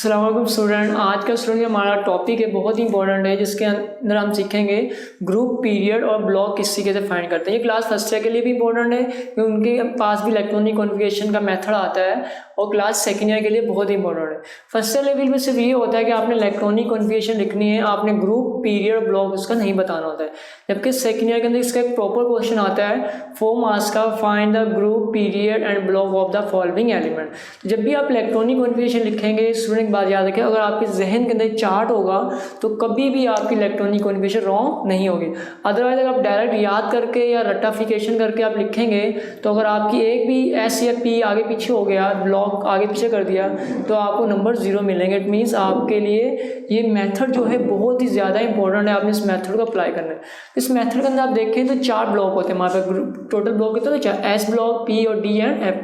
अस्सलाम वालेकुम स्टूडेंट। आज का स्टूडेंट हमारा टॉपिक है बहुत ही इंपॉर्टेंट है, जिसके अंदर हम सीखेंगे ग्रुप, पीरियड और ब्लॉक किस तरीके से फाइंड करते हैं। ये क्लास फर्स्ट ईयर के लिए भी इंपॉर्टेंट है क्योंकि उनके पास भी इलेक्ट्रॉनिक कॉन्फ़िगरेशन का मेथड आता है, और क्लास सेकेंड ईयर के लिए बहुत ही इंपॉर्टेंट है। फर्स्ट ईयर लेवल में सिर्फ ये होता है कि आपने इलेक्ट्रॉनिक कॉन्फ़िगरेशन लिखनी है, आपने ग्रुप, पीरियड, ब्लॉक इसका नहीं बताना होता है। जबकि सेकेंड ईयर के अंदर इसका एक प्रॉपर क्वेश्चन आता है 4 मार्क्स का, find the group, period and block of the following element. जब भी आप इलेक्ट्रॉनिक कॉन्फ़िगरेशन लिखेंगे, स्टूडेंट एक बात याद रखें, अगर आपके जहन के अंदर चार्ट होगा तो कभी भी आपकी इलेक्ट्रॉनिक कॉन्फ़िगरेशन रॉन्ग नहीं होगी। अदरवाइज अगर आप डायरेक्ट याद करके या रट्टाफिकेशन करके आप लिखेंगे तो अगर आपकी एक भी एस या पी आगे पीछे हो गया, ब्लॉक आगे पीछे कर दिया, तो आपको नंबर 0 मिलेंगे। इट मीन्स आपके लिए ये मेथड जो है बहुत ही ज़्यादा इंपॉर्टेंट है, आपने इस मेथड को अप्लाई करना है। इस मेथड के अंदर आप देखें तो 4 ब्लॉक होते हैं हमारे पास। टोटल ब्लॉक कितने होते हैं? एस ब्लॉक, पी और डी एंड एफ।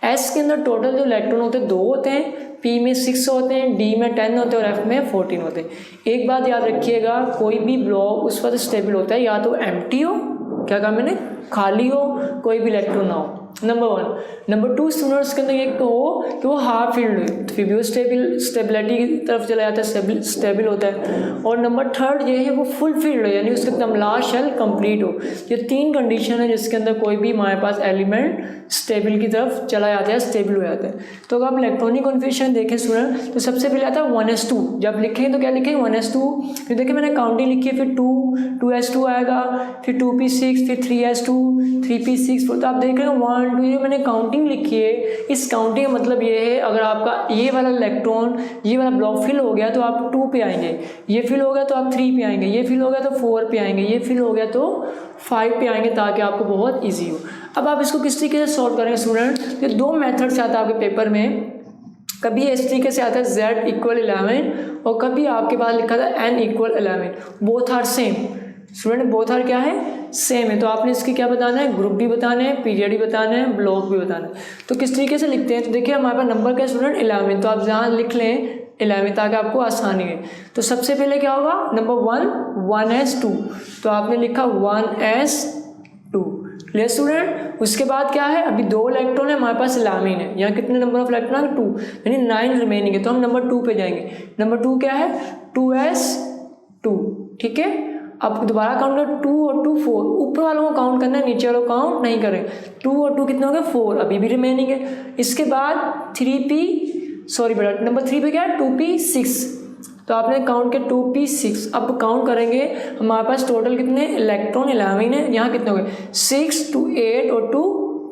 एस के अंदर टोटल जो इलेक्ट्रॉन होते हैं 2 होते हैं, पी में 6 होते हैं, डी में 10 होते हैं और एफ में 14 होते हैं। एक बात याद रखिएगा, कोई भी ब्लॉक उस वक्त स्टेबल होता है या तो एम्प्टी हो, क्या कहा मैंने, खाली हो, कोई भी इलेक्ट्रॉन ना हो, नंबर 1। नंबर 2, स्टूडेंट्स के अंदर एक हो कि वो हाफ फील्ड हो, फिर भी वो स्टेबिलिटी की तरफ चला जाता है, स्टेबल होता है। और नंबर 3 ये है वो फुल फील्ड हो, यानी उसके अंदर लास्ट शेल कंप्लीट हो। ये 3 कंडीशन है जिसके अंदर कोई भी हमारे पास एलिमेंट स्टेबल की तरफ चला जाता है, स्टेबल हो जाता है। तो अगर आप इलेक्ट्रॉनिक कॉन्फ़िगरेशन देखें स्टूडेंट, तो सबसे पहले आता है 1s2। जब लिखें तो क्या लिखें? 1s2। फिर देखिए मैंने काउंटिंग लिखी है, फिर 2s2 आएगा, फिर 2p6, फिर 3s2, 3p6। तो आप देख रहे हो 1 2, ये मैंने काउंटिंग लिखी है। इस काउंटिंग का मतलब ये है, अगर आपका ये वाला इलेक्ट्रॉन, ये वाला ब्लॉक फिल हो गया तो आप 2 पे आएंगे, ये फिल हो गया तो आप 3 पे आएंगे, ये फिल हो गया तो 4 पे आएंगे, ये फिल हो गया तो 5 पे आएंगे, ताकि आपको बहुत ईजी हो। अब आप इसको किस तरीके से सॉल्व करेंगे स्टूडेंट? तो 2 मेथड से आता है आपके पेपर में। कभी इस तरीके से आता है z = 11 और कभी आपके पास लिखा था n = 11। Both are same student, both are क्या है? सेम है। तो आपने इसकी क्या बताना है? ग्रुप भी बताना है, पीरियड भी बताना है, ब्लॉक भी बताना है। तो किस तरीके से लिखते हैं? तो देखिए हमारे पास नंबर क्या है स्टूडेंट? 11। तो आप जहाँ लिख लें 11 ताकि आपको आसानी है। तो सबसे पहले क्या होगा? नंबर 1s2, तो आपने लिखा 1s2। Clear student? उसके बाद क्या है? अभी 2 इलेक्ट्रॉन है हमारे पास, 11 है। यहाँ कितने नंबर ऑफ इलेक्ट्रॉन है? 2, यानी 9 रिमेनिंग है। तो हम नंबर 2 पे जाएंगे। नंबर 2 क्या है? 2s2। ठीक है, अब दोबारा काउंट करें, 2 और 2 4। ऊपर वालों को काउंट करना है, नीचे वालों को काउंट नहीं करें। 2 और 2 कितने हो गए? 4, अभी भी रिमेनिंग है। इसके बाद नंबर 3 पे क्या है? 2p6। तो आपने काउंट किया 2p6। अब काउंट करेंगे, हमारे पास टोटल कितने इलेक्ट्रॉन? 11 है। यहाँ कितने हो गए? 6 2 8 और 2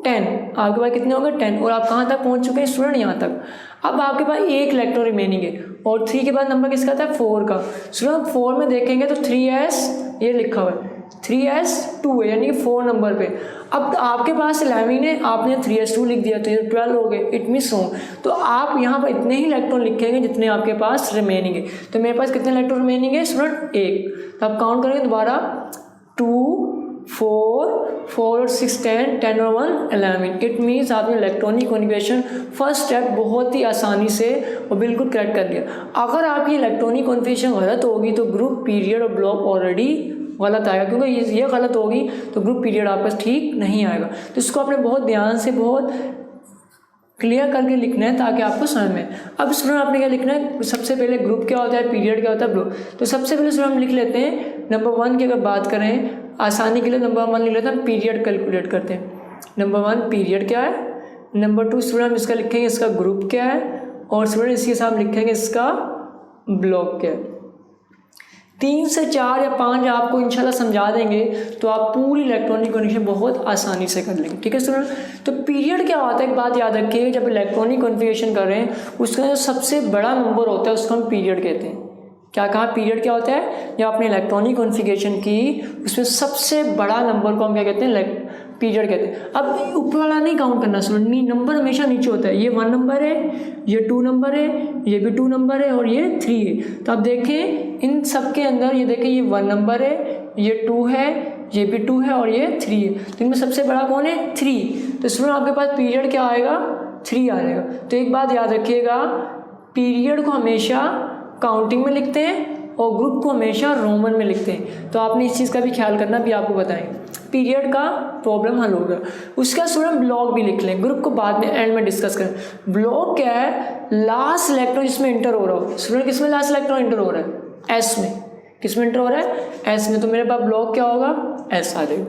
10। आपके पास कितने हो गए? 10। और आप कहाँ तक पहुँच चुके हैं स्टूडेंट? यहाँ तक। अब आपके पास 1 इलेक्ट्रॉन रिमेनिंग है, और 3 के बाद नंबर किसका था? 4 का। स्टूडेंट 4 में देखेंगे तो 3s ये लिखा हुआ है, 3s2 है, यानी 4 नंबर पे। अब आपके पास 11 है, आपने 3s2 लिख दिया तो ये 12 हो गए। इट मीन्स हो, तो आप यहाँ पर इतने ही इलेक्ट्रॉन लिखेंगे जितने आपके पास रिमेनिंग है। तो मेरे पास कितने इलेक्ट्रॉन रिमेनिंग है स्टूडेंट? 1। तो आप काउंट करेंगे दोबारा, 2 4 और 6 10 और 1 11। इट मीन्स आपने इलेक्ट्रॉनिक कॉन्फ़िगरेशन फर्स्ट स्टेप बहुत ही आसानी से और बिल्कुल करेक्ट कर दिया। अगर आपकी इलेक्ट्रॉनिक कॉन्फ़िगरेशन गलत होगी तो ग्रुप, पीरियड और ब्लॉक ऑलरेडी गलत आएगा, क्योंकि ये गलत होगी तो ग्रुप, पीरियड आपका ठीक नहीं आएगा। तो इसको आपने बहुत ध्यान से, बहुत क्लियर करके लिखना है ताकि आपको समझ में। अब स्टूडेंट आपने क्या लिखना है? सबसे पहले ग्रुप क्या होता है, पीरियड क्या होता है, ब्लॉक। तो सबसे पहले स्टूडेंट हम लिख लेते हैं नंबर 1 की अगर बात करें, आसानी के लिए नंबर 1 लिख लेते हैं, पीरियड कैलकुलेट करते हैं। नंबर 1 पीरियड क्या है। नंबर 2 स्टूडेंट हम इसका लिखेंगे इसका ग्रुप क्या है, और स्टूडेंट इसके साथ लिखेंगे इसका ब्लॉक क्या है। 3 से 4 या 5 आपको इंशाल्लाह समझा देंगे तो आप पूरी इलेक्ट्रॉनिक कॉन्फ़िगरेशन बहुत आसानी से कर लेंगे। ठीक है स्टूडेंट? तो पीरियड क्या होता है, एक बात याद रखिए, जब इलेक्ट्रॉनिक कॉन्फ़िगरेशन कर रहे हैं उसका जो सबसे बड़ा नंबर होता है उसको हम पीरियड कहते हैं। क्या कहा? पीरियड क्या होता है? जब आपने इलेक्ट्रॉनिक कॉन्फ़िगरेशन की उसमें सबसे बड़ा नंबर को हम क्या कहते हैं? पीरियड कहते हैं। अब ऊपर वाला नहीं काउंट करना स्टूडेंट, नंबर हमेशा नीचे होता है। ये 1 नंबर है, ये 2 नंबर है, ये भी 2 नंबर है और ये 3 है। तो आप देखें इन सब के अंदर, ये देखें ये 1 नंबर है, ये 2 है, ये भी 2 है और ये 3 है। तो इनमें सबसे बड़ा कौन है? 3। तो स्टूडेंट आपके पास पीरियड क्या आएगा? 3 आ जाएगा। तो एक बात याद रखिएगा, पीरियड को हमेशा काउंटिंग में लिखते हैं और ग्रुप को हमेशा रोमन में लिखते हैं। तो आपने इस चीज़ का भी ख्याल करना, भी आपको बताएं। पीरियड का प्रॉब्लम हल हो गया। उसका स्टूडेंट ब्लॉक भी लिख लें, ग्रुप को बाद में एंड में डिस्कस करें। ब्लॉक क्या है? लास्ट इलेक्ट्रॉन जिसमें इंटर हो रहा हो। स्टूडेंट किसमें लास्ट इलेक्ट्रॉन इंटर हो रहा है? एस में। किसमें इंटर हो रहा है? एस में। तो मेरे पास ब्लॉक क्या होगा? एस आ जाएगा।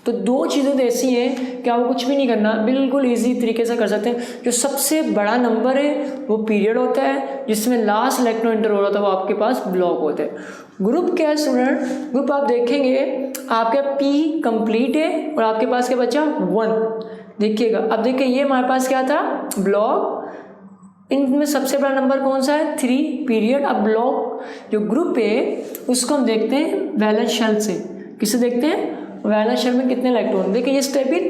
तो दो चीज़ें तो ऐसी हैं कि आपको कुछ भी नहीं करना, बिल्कुल इजी तरीके से कर सकते हैं। जो सबसे बड़ा नंबर है वो पीरियड होता है, जिसमें लास्ट इलेक्ट्रॉन इंटर हो रहा था वो आपके पास ब्लॉक होता है। ग्रुप क्या है स्टूडेंट? ग्रुप आप देखेंगे आपका पी कंप्लीट है और आपके पास क्या बचा? 1। देखिएगा, अब देखिए ये हमारे पास क्या था? ब्लॉक। इनमें सबसे बड़ा नंबर कौन सा है? 3 पीरियड। अब ब्लॉक जो ग्रुप है उसको हम देखते हैं वैलेंस शेल से। किससे देखते हैं? वैलेंस शेल में कितने इलेक्ट्रॉन। देखिए ये स्टेबिल,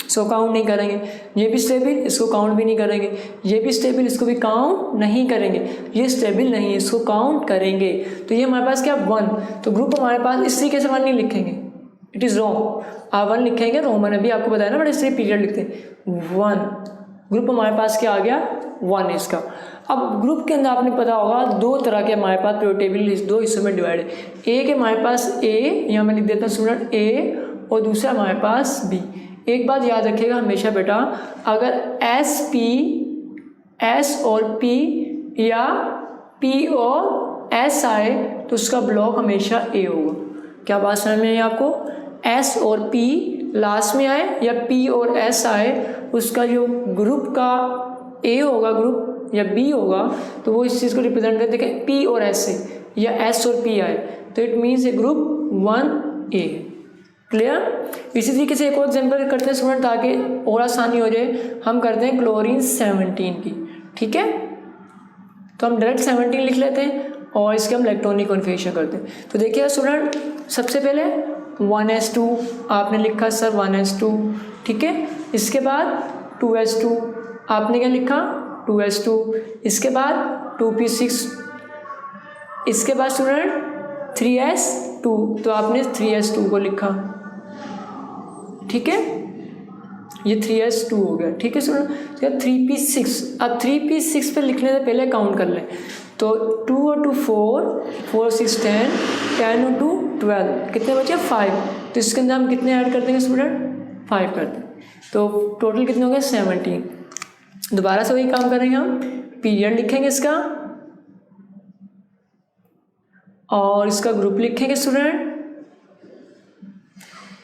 इसको काउंट नहीं करेंगे। ये भी स्टेबिल, इसको काउंट भी नहीं करेंगे। ये भी स्टेबिल, इसको भी काउंट नहीं करेंगे। ये स्टेबिल नहीं है, इसको काउंट करेंगे। तो ये हमारे पास क्या? 1। तो ग्रुप हमारे पास इस तरीके से 1 नहीं लिखेंगे, इट इज़ रॉन्ग। आप 1 लिखेंगे, रोमन अभी आपको बताया ना, बट इससे पीरियड लिखते हैं 1। ग्रुप हमारे पास क्या आ गया? 1 है इसका। अब ग्रुप के अंदर आपने पता होगा 2 तरह के हमारे पास पीरियड टेबल 2 हिस्सों में डिवाइड है। एक है हमारे पास ए, यहाँ मैं लिख देता हूँ स्टूडेंट ए, और दूसरा हमारे पास बी। एक बात याद रखिएगा हमेशा बेटा, अगर एस और पी या पी और एस आए तो उसका ब्लॉक हमेशा ए होगा। क्या बात समझ में आई आपको? एस और पी लास्ट में आए या पी और एस आए, उसका जो ग्रुप का ए होगा ग्रुप या बी होगा, तो वो इस चीज़ को रिप्रेजेंट करते हैं पी और एस से, या एस और पी आए तो it means A group 1A। Clear? इसी तरीके से एक और एग्जाम्पल करते हैं स्टूडेंट, ताकि और आसानी हो जाए। हम करते हैं क्लोरीन 17 की। ठीक है, तो हम डायरेक्ट 17 लिख लेते हैं और इसके हम इलेक्ट्रॉनिक कॉन्फ़िगरेशन करते हैं। तो देखिए स्टूडेंट, सबसे पहले 1s2 आपने लिखा सर 1s2, ठीक है। इसके बाद 2s2 आपने क्या लिखा? 2s2। इसके बाद 2p6। इसके बाद स्टूडेंट 3s2, तो आपने 3s2 को लिखा, ठीक है। ये 3s2 हो गया, ठीक है स्टूडेंट। 3p6, अब 3p6 पे लिखने से पहले काउंट कर लें। तो 2 और 2 4, 4 6 10, 10 और 2 12, कितने बचे? 5। तो इसके अंदर हम कितने ऐड कर देंगे स्टूडेंट? 5 कर दें, तो टोटल कितने हो गए? 17। दोबारा से वही काम करेंगे, हम पीरियड लिखेंगे इसका और इसका ग्रुप लिखेंगे स्टूडेंट,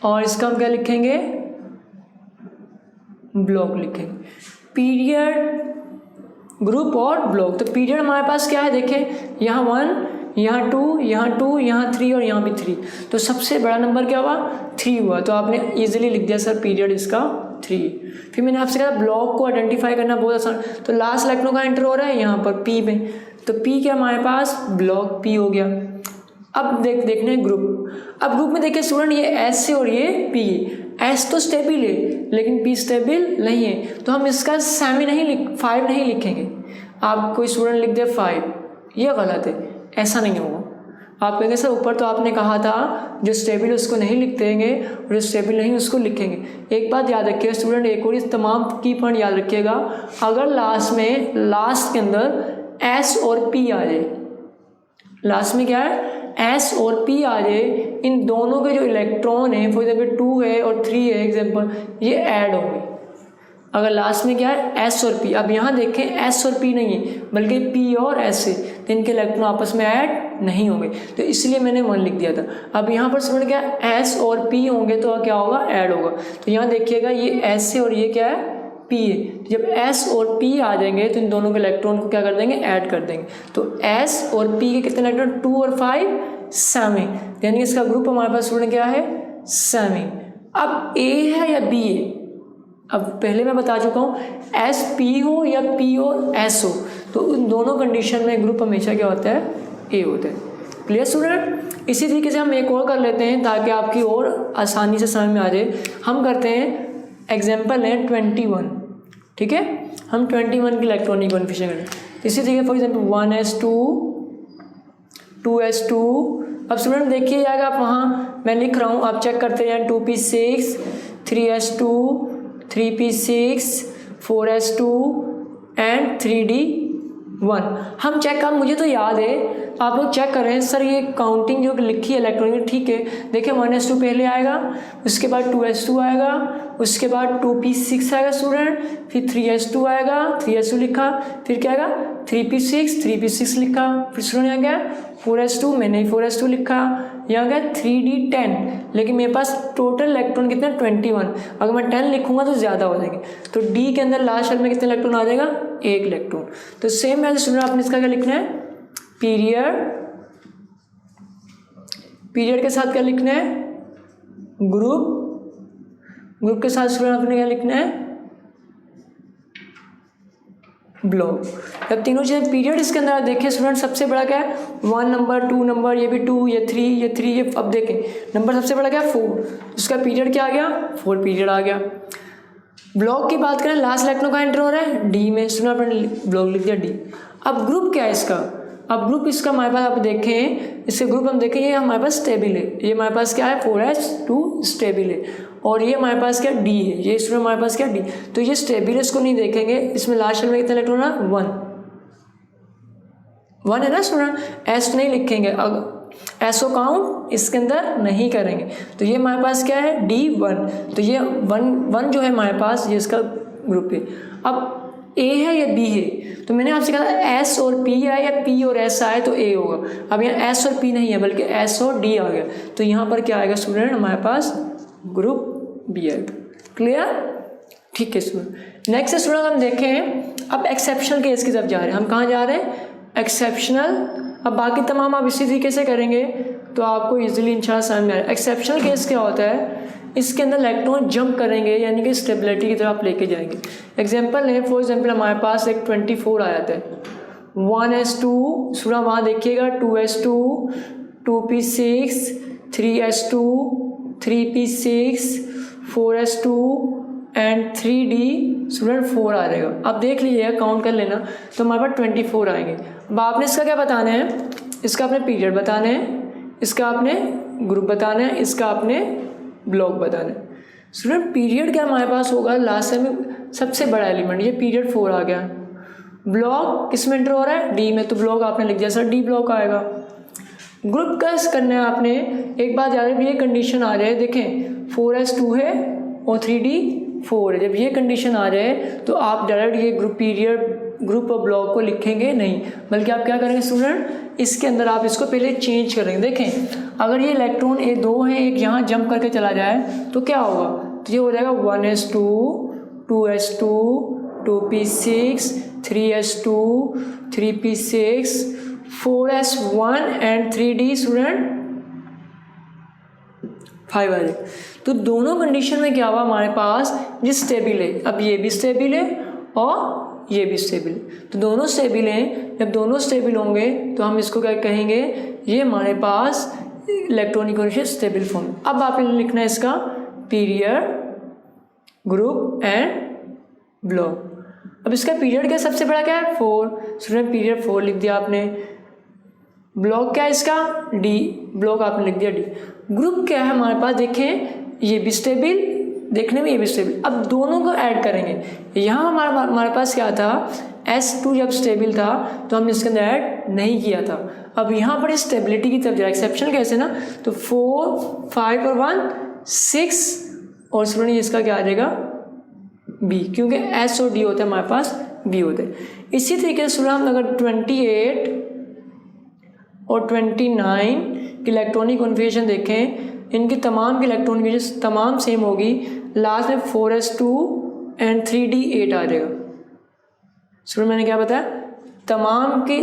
और इसका हम क्या लिखेंगे? ब्लॉक लिखेंगे। पीरियड, ग्रुप और ब्लॉक। तो पीरियड हमारे पास क्या है? देखें, यहाँ 1, यहाँ 2, यहाँ 2, यहाँ 3 और यहाँ भी 3। तो सबसे बड़ा नंबर क्या हुआ? 3 हुआ। तो आपने इजीली लिख दिया सर पीरियड इसका 3। फिर मैंने आपसे कहा ब्लॉक को आइडेंटिफाई करना बहुत आसान। तो लास्ट इलेक्ट्रॉन का एंटर हो रहा है यहाँ पर पी में, तो पी क्या हमारे पास? ब्लॉक पी हो गया। अब देखने ग्रुप। अब ग्रुप में देखिए स्टूडेंट, ये एस है और ये पी। एस तो स्टेबल है लेकिन पी स्टेबल नहीं है, तो हम इसका 5 नहीं लिखेंगे। आप कोई स्टूडेंट लिख दे 5, ये गलत है, ऐसा नहीं होगा। आप कहेंगे सर ऊपर तो आपने कहा था जो स्टेबल उसको नहीं लिख देंगे और जो स्टेबल नहीं उसको लिखेंगे। एक बात याद रखिएगा स्टूडेंट, एक और इस तमाम की पॉइंट याद रखिएगा, अगर लास्ट के अंदर एस और पी आ जाए, लास्ट में क्या है? एस और पी आ जाए, इन दोनों के जो इलेक्ट्रॉन है, फॉर एग्जाम्पल 2 है और 3 है एग्जाम्पल, ये ऐड होंगे। अगर लास्ट में क्या है? एस और पी। अब यहाँ देखें एस और पी नहीं है बल्कि पी और एस है, तो इनके इलेक्ट्रॉन आपस में ऐड नहीं होंगे, तो इसलिए मैंने 1 लिख दिया था। अब यहाँ पर समझ क्या? एस और पी होंगे तो क्या होगा? ऐड होगा। तो यहाँ देखिएगा ये एस है और ये क्या है? पी है। जब एस और पी आ जाएंगे तो इन दोनों के इलेक्ट्रॉन को क्या कर देंगे? ऐड कर देंगे। तो एस और पी के कितने इलेक्ट्रॉन? 2 और 5 7, यानी इसका ग्रुप हमारे पास स्टूडेंट क्या है? 7। अब ए है या बी है? अब पहले मैं बता चुका हूँ, एस पी हो या पी और एस हो, तो उन दोनों कंडीशन में ग्रुप हमेशा क्या होता है? ए होता है। Clear student? इसी तरीके से हम एक और कर लेते हैं ताकि आपकी और आसानी से समझ में आ जाए। हम करते हैं एग्जाम्पल है 21, ठीक है। हम 21 की इलेक्ट्रॉनिक कॉन्फ़िगरेशन करें। इसी तरीके फॉर एग्जाम्पल 1s2, 2s2। अब स्टूडेंट देखिए जाएगा आप, वहाँ मैं लिख रहा हूँ, आप चेक करते हैं 2p6, 3s2, 3p6, 4s2 and 1। हम चेक कर, मुझे तो याद है, आप लोग चेक कर रहे हैं सर ये काउंटिंग जो लिखी है इलेक्ट्रॉनिक में, ठीक है। देखिए 1s2 पहले आएगा, उसके बाद 2s2 आएगा, उसके बाद 2p6 आएगा स्टूडेंट, फिर 3s2 आएगा, 3s2 लिखा, फिर क्या आएगा 3p6 लिखा, फिर स्टूडेंट आ गया 4s2, मैंने 4s2 लिखा, यहाँ गया 3d10, लेकिन मेरे पास टोटल इलेक्ट्रॉन कितने 21, अगर मैं 10 लिखूंगा तो ज़्यादा हो जाएंगे, तो डी के अंदर लास्ट शेल में कितने इलेक्ट्रॉन आ जाएगा 1 इलेक्ट्रॉन। तो सेम है स्टूडेंट, आपने इसका क्या लिखना है पीरियड के साथ क्या लिखना है ग्रुप के साथ स्टूडेंट आपने क्या लिखना है ब्लॉक। जब तीनों चीज़ें पीरियड इसके अंदर देखिए स्टूडेंट, सबसे बड़ा क्या है 1 नंबर, 2 नंबर, ये भी 2, ये 3, ये अब देखें नंबर सबसे बड़ा क्या है 4, इसका पीरियड क्या आ गया 4 पीरियड आ गया। ब्लॉक की बात करें, लास्ट इलेक्ट्रॉन का एंटर हो रहा है डी में, स्टूडेंट आपने ब्लॉक लिख दिया डी। अब ग्रुप क्या है इसका, अब ग्रुप इसका हमारे पास आप देखें, इसके ग्रुप हम देखें, ये हमारे पास स्टेबल है, ये हमारे पास क्या है 4s2 स्टेबल है, और ये हमारे पास क्या डी है, ये इसमें हमारे पास क्या डी, तो ये स्टेबल है, इसको नहीं देखेंगे, इसमें लास्ट में कितना इलेक्ट्रॉन है 1 है ना स्टूडेंट, एस नहीं लिखेंगे, अगर एसओ काउंट इसके अंदर नहीं करेंगे, तो ये हमारे पास क्या है D1, तो ये 1 जो है हमारे पास, ये इसका ग्रुप है। अब ए है या बी है, तो मैंने आपसे कहा एस और पी आए या पी और एस आए तो ए होगा, अब यहाँ एस और पी नहीं है बल्कि एस और डी आ गया, तो यहाँ पर क्या आएगा स्टूडेंट हमारे पास ग्रुप बी आएगा। क्लियर, ठीक है स्टूडेंट। नेक्स्ट स्टूडेंट हम देखें, अब एक्सेप्शनल केस की तरफ जा रहे हैं, हम कहाँ जा रहे हैं एक्सेप्शनल। अब बाकी तमाम आप इसी तरीके से करेंगे तो आपको इजीली इंशाल्लाह समझ में आएगा। एक्सेप्शनल केस क्या होता है, इसके अंदर इलेक्ट्रॉन जंप करेंगे, यानी कि स्टेबिलिटी की तरफ आप लेके जाएंगे। एग्जांपल है, फॉर एग्जांपल हमारे पास एक 24 आया था, 1s2 सुना वहाँ देखिएगा, 2s2, 2p6, 3s2, 3p6, 4s2 and 3d student 4 आ जाएगा। अब देख लीजिएगा, काउंट कर लेना, तो हमारे पास 24 आएंगे। अब आपने इसका क्या बताना है, इसका आपने पीरियड बताना है, इसका आपने ग्रुप बताना है, इसका आपने ब्लॉक बताना है। स्टूडेंट पीरियड क्या हमारे पास होगा, लास्ट में सबसे बड़ा एलिमेंट, ये पीरियड 4 आ गया। ब्लॉक किस में एंटर हो रहा है डी में, तो ब्लॉक आपने लिख दिया सर डी ब्लॉक आएगा। ग्रुप कैसे करना है आपने, एक बात याद रखिए, ये कंडीशन आ जाए, देखें 4s2 है और 3d4 है, जब ये कंडीशन आ जाए तो आप डायरेक्ट ये ग्रुप पीरियड ग्रुप और ब्लॉक को लिखेंगे नहीं, बल्कि आप क्या करेंगे स्टूडेंट, इसके अंदर आप इसको पहले चेंज करेंगे। देखें अगर ये इलेक्ट्रॉन ए 2 है, एक यहाँ जंप करके चला जाए तो क्या होगा, तो ये हो जाएगा 1s2, 2s2, 2p6, 3s2, 3p6, 4s1 and 3d student 5 आ जाए। तो दोनों कंडीशन में क्या हुआ हमारे पास, ये स्टेबल है, अब ये भी स्टेबल है और ये भी स्टेबल है, तो दोनों स्टेबल हैं। जब दोनों स्टेबल होंगे तो हम इसको क्या कहेंगे, ये हमारे पास इलेक्ट्रॉनिक स्टेबल फॉर्म। अब आपने लिखना है इसका पीरियड, ग्रुप एंड ब्लॉक। अब इसका पीरियड क्या सबसे बड़ा क्या है 4, स्टूडेंट पीरियड 4 लिख दिया आपने। ब्लॉक क्या है इसका डी, ब्लॉक आपने लिख दिया डी। ग्रुप क्या है हमारे पास, देखें ये भी स्टेबल, देखने में ये भी स्टेबल। अब दोनों को ऐड करेंगे, यहाँ हमारे पास क्या था S2 जब स्टेबल था तो हमने इसके अंदर ऐड नहीं किया था। अब यहाँ पर स्टेबिलिटी की तरफ जा, एक्सेप्शन कैसे ना, तो 4, 5 और 1 6 और स्टूडेंट इसका क्या आ जाएगा बी, क्योंकि S और D होता है हमारे पास B होते हैं। इसी तरीके से स्टूडेंट अगर 28 और 29 की इलेक्ट्रॉनिक कॉन्फ़िगरेशन देखें, इनकी तमाम की इलेक्ट्रॉनिक कॉन्फ़िगरेशन तमाम सेम होगी, लास्ट में 4s2 एंड 3d8 आ जाएगा। स्टूडेंट मैंने क्या बताया, तमाम की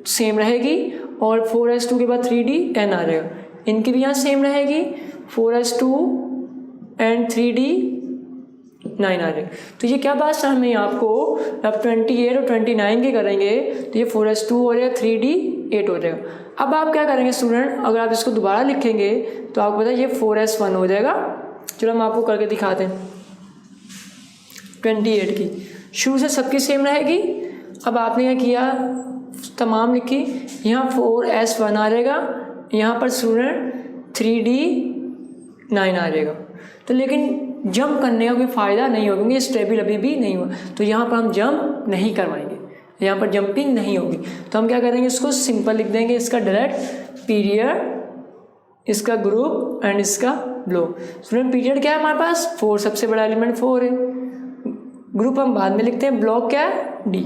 सेम रहेगी और 4s2 के बाद 3d10 आ जाएगा, इनकी भी यहाँ सेम रहेगी, 4s2 एंड 3d9 आ जाएगा। तो ये क्या बात समझ में आपको, अब 28 और 29 के करेंगे तो ये 4s2 हो जाएगा, 3d8 हो जाएगा। अब आप क्या करेंगे स्टूडेंट, अगर आप इसको दोबारा लिखेंगे तो आपको पता है ये 4s1 हो जाएगा। चलो हम आपको करके दिखाते हैं। 28 की शुरू से सबकी सेम रहेगी। अब आपने क्या किया, तमाम लिखी, यहाँ 4s1 आ जाएगा, यहाँ पर स्टूडेंट 3d9 आ जाएगा। तो लेकिन जंप करने का कोई फ़ायदा नहीं होगा क्योंकि स्टेबल अभी भी नहीं हुआ, तो यहाँ पर हम जंप नहीं करवाएंगे। यहाँ पर जंपिंग नहीं होगी। तो हम क्या करेंगे, इसको सिंपल लिख देंगे, इसका डायरेक्ट पीरियड, इसका ग्रुप एंड इसका ब्लॉक। स्टूडेंट पीरियड क्या है हमारे पास 4, सबसे बड़ा एलिमेंट 4 है। ग्रुप हम बाद में लिखते हैं, ब्लॉक क्या है D।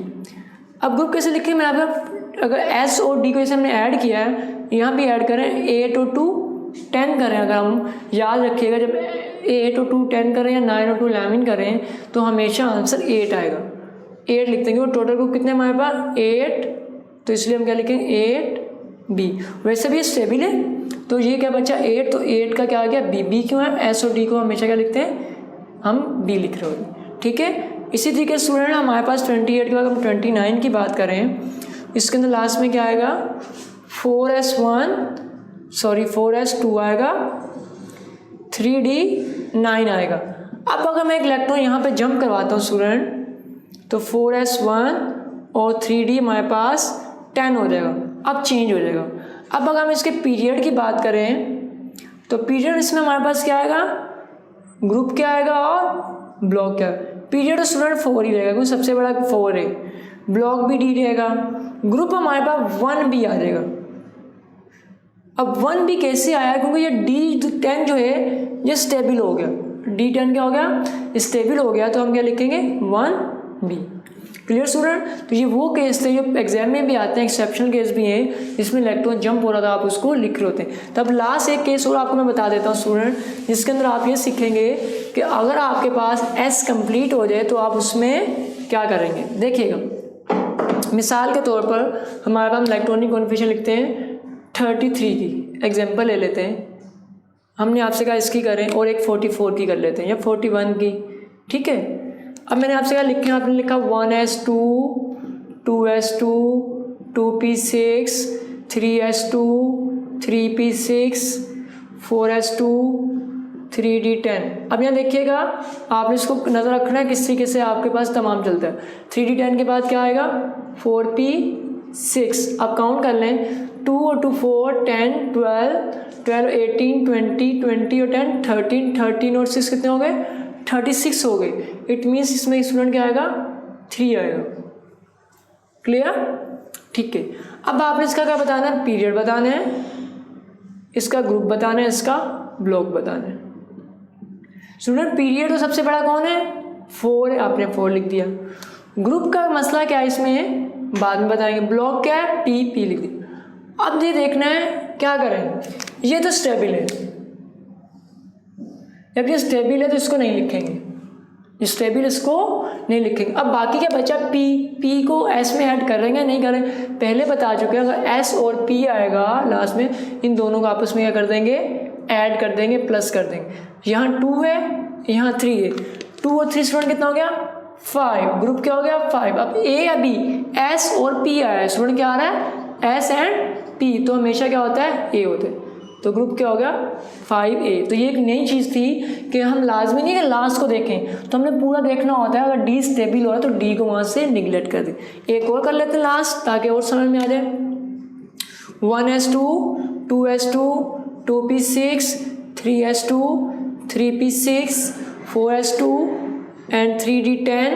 अब ग्रुप कैसे लिखें, मैं आपको अगर S और D को जैसे हमने ऐड किया है, यहाँ भी ऐड करें 8 और 2 10 करें, अगर हम याद रखिएगा जब 8 और 2 10 करें या 9 और 2 11 करें तो हमेशा आंसर 8 आएगा। 8 लिख देंगे और टोटल ग्रुप कितने हमारे पास 8, तो इसलिए हम क्या लिखेंगे 8B। वैसे भी ये स्टेबल है, तो ये क्या बचा 8, तो 8 का क्या आ गया B क्यों है, S और D को हमेशा क्या लिखते हैं हम B लिख रहे होते। ठीक है, इसी तरीके से स्टूडेंट हमारे पास 28 के बाद हम 29 की बात करें, इसके अंदर लास्ट में क्या आएगा 4S2 आएगा, 3D9 आएगा। अब अगर मैं एक इलेक्ट्रॉन यहाँ पे जंप करवाता हूँ स्टूडेंट, तो 4S1 और 3D हमारे पास 10 हो जाएगा, अब चेंज हो जाएगा। अब अगर हम इसके पीरियड की बात करें तो पीरियड इसमें हमारे पास क्या आएगा, ग्रुप क्या आएगा और ब्लॉक क्या है। पीरियड स्टूडेंट 4 ही रहेगा क्योंकि सबसे बड़ा 4 है, ब्लॉक भी D रहेगा, ग्रुप हमारे पास 1B आ जाएगा। अब 1B कैसे आया, क्योंकि ये D10 जो है ये स्टेबल हो गया, D10 क्या हो गया स्टेबल हो गया, तो हम क्या लिखेंगे 1B। क्लियर स्टूडेंट, तो ये वो केस थे जो एग्जाम में भी आते हैं, एक्सेप्शनल केस भी हैं जिसमें इलेक्ट्रॉन जंप हो रहा था, आप उसको लिख रहे होते हैं। तब लास्ट एक केस और आपको मैं बता देता हूँ स्टूडेंट, जिसके अंदर आप ये सीखेंगे कि अगर आपके पास S कंप्लीट हो जाए तो आप उसमें क्या करेंगे। देखिएगा मिसाल के तौर पर हमारे पास इलेक्ट्रॉनिक कॉन्फिगरेशन लिखते हैं 33 की एग्जाम्पल ले लेते हैं, हमने आपसे कहा इसकी करें और एक 44 की कर लेते हैं या 41 की। ठीक है, अब मैंने आपसे कहा लिखें, आपने लिखा 1S2 2S2 2P6 3S2 3P6 4S2 3D10। अब यहाँ देखिएगा आपने इसको नज़र रखना है किस तरीके से आपके पास तमाम चलता है। 3D10 के बाद क्या आएगा 4P6। अब काउंट कर लें, 2 और 2 4 10 12 18 20 20 और 10 13 और 6 कितने हो गए 36 हो गए। इट मीन्स इसमें स्टूडेंट क्या आएगा 3 आएगा। क्लियर, ठीक है। अब आपने इसका क्या बताना है, पीरियड बताना है, इसका ग्रुप बताना है, इसका ब्लॉक बताना है। स्टूडेंट पीरियड तो सबसे बड़ा कौन है 4 है, आपने 4 लिख दिया। ग्रुप का मसला क्या है इसमें बाद में बताएंगे। ब्लॉक क्या है P लिख दिया। अब ये देखना है क्या करें, ये तो स्टेबल है, जब ये स्टेबल है तो इसको नहीं लिखेंगे, स्टेबल इसको नहीं लिखेंगे। अब बाकी क्या बचा P को S में ऐड करेंगे नहीं करें, पहले बता चुके हैं। अगर S और P आएगा लास्ट में, इन दोनों को आपस में क्या कर देंगे ऐड कर देंगे, प्लस कर देंगे। यहाँ 2 है यहाँ 3 है, 2 और 3 स्टूडेंट कितना हो गया 5, ग्रुप क्या हो गया 5। अब A या B, S और P आया है, स्टूडेंट क्या आ रहा है S एंड P, तो हमेशा क्या होता है A होता है, तो ग्रुप क्या हो गया 5A। तो ये एक नई चीज़ थी कि हम लाजमी नहीं कि लास्ट को देखें, तो हमने पूरा देखना होता है। अगर D स्टेबल हो रहा है तो D को वहाँ से निगलेक्ट कर दें। एक और कर लेते हैं लास्ट ताकि और समझ में आ जाए। 1S2 2S2 2P6 3S2 3P6 4S2 and 3D10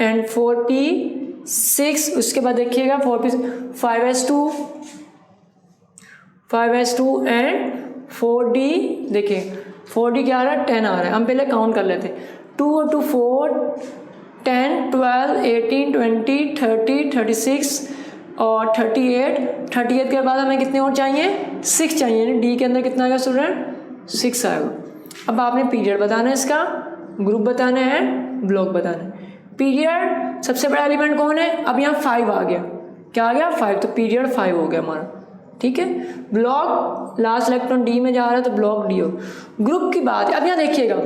and 4P6। उसके बाद देखिएगा 5S2 एंड 4D, देखिए 4D क्या आ रहा है 10 आ रहा है। हम पहले काउंट कर लेते हैं, 2 और 2 4 10 12 18 20 30 36 और 38 के बाद हमें कितने और चाहिए 6 चाहिए, यानी D के अंदर कितना आएगा स्टूडेंट 6 आएगा। अब आपने पीरियड बताना है, इसका ग्रुप बताना है, ब्लॉक बताना है। पीरियड सबसे बड़ा एलिमेंट कौन है, अब यहाँ 5 आ गया, क्या आ गया 5, तो पीरियड 5 हो गया हमारा। ठीक है, ब्लॉक लास्ट इलेक्ट्रॉन D में जा रहा है तो ब्लॉक D हो। ग्रुप की बात है, अब यहाँ देखिएगा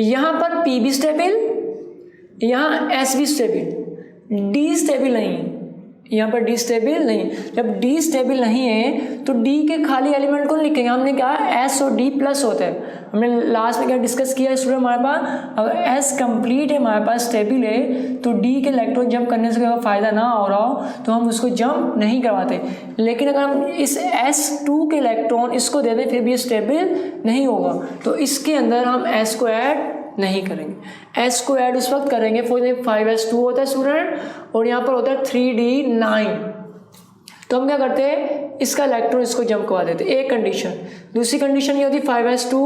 यहाँ पर P भी स्टेबल, यहाँ S भी स्टेबल, D स्टेबल नहीं, यहाँ पर D स्टेबल नहीं। जब D स्टेबल नहीं है तो D के खाली एलिमेंट को लिखेंगे। हमने कहा S और D प्लस होता है, हमने लास्ट में क्या डिस्कस किया स्टूडेंट, हमारे पास अगर S कंप्लीट है हमारे पास स्टेबल है तो D के इलेक्ट्रॉन जंप करने से अगर फ़ायदा ना हो रहा हो तो हम उसको जंप नहीं करवाते। लेकिन अगर हम इस S2 के इलेक्ट्रॉन इसको दे दें फिर भी ये स्टेबल नहीं होगा, तो इसके अंदर हम S को ऐड नहीं करेंगे। एस को ऐड उस वक्त करेंगे, फॉर एग्जाम्पल 5s2 होता है स्टूडेंट, और यहाँ पर होता है 3d9, तो हम क्या करते हैं, इसका इलेक्ट्रॉन इसको जंप करवा देते हैं, एक कंडीशन। दूसरी कंडीशन ये होती है 5s2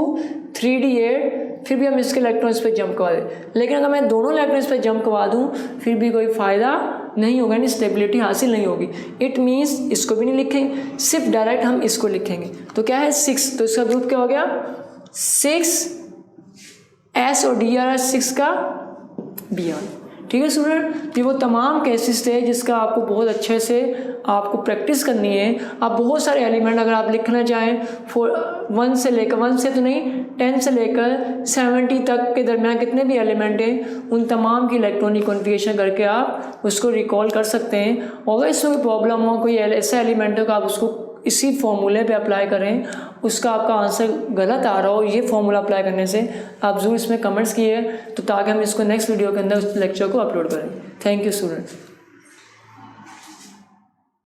3d8, फिर भी हम इसके इलेक्ट्रॉन इस पर जंप करवा दें। लेकिन अगर मैं दोनों इलेक्ट्रॉन इस पर जंप करवा दूँ फिर भी कोई फ़ायदा नहीं होगा, यानी स्टेबिलिटी हासिल नहीं होगी। इट मीन्स इसको भी नहीं लिखेंगे, सिर्फ डायरेक्ट हम इसको लिखेंगे। तो क्या है 6, तो इसका ग्रुप क्या हो गया 6, एस और डी आ रहा है 6 का Br। ठीक है स्टूडेंट, ये वो तमाम केसेस थे जिसका आपको बहुत अच्छे से आपको प्रैक्टिस करनी है। आप बहुत सारे एलिमेंट अगर आप लिखना चाहें 1 से लेकर 1 से तो नहीं 10 से लेकर 70 तक के दरमियान कितने भी एलिमेंट हैं उन तमाम की इलेक्ट्रॉनिक कॉन्फ़िगरेशन करके आप उसको रिकॉल कर सकते हैं। अगर इसमें कोई प्रॉब्लम हो, कोई ऐसा एलिमेंट हो कि आप उसको इसी फॉर्मूले पे अप्लाई करें, उसका आपका आंसर गलत आ रहा हो ये फॉर्मूला अप्लाई करने से, आप ज़रूर इसमें कमेंट्स किए तो ताकि हम इसको नेक्स्ट वीडियो के अंदर उस लेक्चर को अपलोड करें। Thank you student.